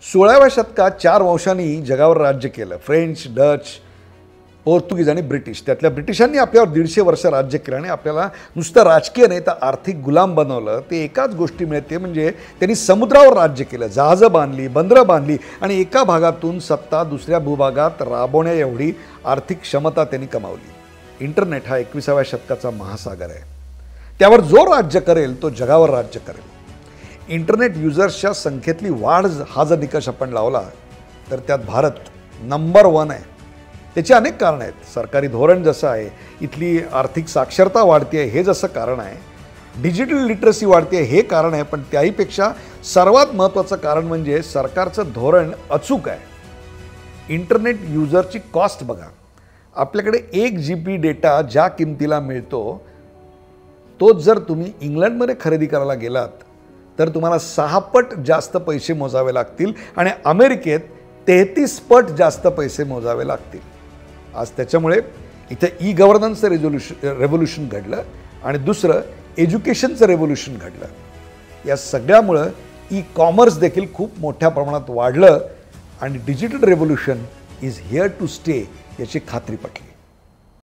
16व्या शतकात 4 वंशांनी जगावर राज्य केलं. फ्रेंच, डच, पोर्तुगीज आणि ब्रिटिश. त्यातल्या ब्रिटिशांनी आपल्यावर 150 वर्ष राज्य केलं आणि आपल्याला नुसतं राजकीय नाही तर आर्थिक गुलाम बनवलं. ते एकाच गोष्टीमुळे, ते म्हणजे त्यांनी समुद्रावर राज्य केलं, जहाजं बांधली, बंदरं बांधली आणि एका भागातून सत्ता दुसऱ्या भूभागात राबवण्या एवढी आर्थिक क्षमता त्यांनी कमावली. इंटरनेट हा 21व्या शतकाचा महासागर आहे. त्यावर जो राज्य करेल तो जगावर राज्य करेल. इंटरनेट युजर्सच्या संख्येतली वाढ हा जर निकष आपण लावला तर त्यात भारत नंबर 1 आहे. त्याची अनेक कारणं आहेत. सरकारी धोरण जसं आहे, इथली आर्थिक साक्षरता वाढते आहे हे जसं कारण आहे, डिजिटल लिटरसी वाढते आहे हे कारण आहे, पण त्याहीपेक्षा सर्वात महत्त्वाचं कारण म्हणजे सरकारचं धोरण अचूक आहे. इंटरनेट युजरची कॉस्ट बघा. आपल्याकडे 1 GB डेटा ज्या किमतीला मिळतो तोच जर तुम्ही इंग्लंडमध्ये खरेदी करायला गेलात तर तुम्हाला 6 पट जास्त पैसे मोजावे लागतील आणि अमेरिकेत 33 पट जास्त पैसे मोजावे लागतील. आज त्याच्यामुळे इथे ई गव्हर्नन्सचं रेव्होल्यूशन घडलं आणि दुसरं एज्युकेशनचं रेव्होल्यूशन घडलं. या सगळ्यामुळं ई कॉमर्स देखील खूप मोठ्या प्रमाणात वाढलं आणि digital revolution is here to stay याची खात्री पटली.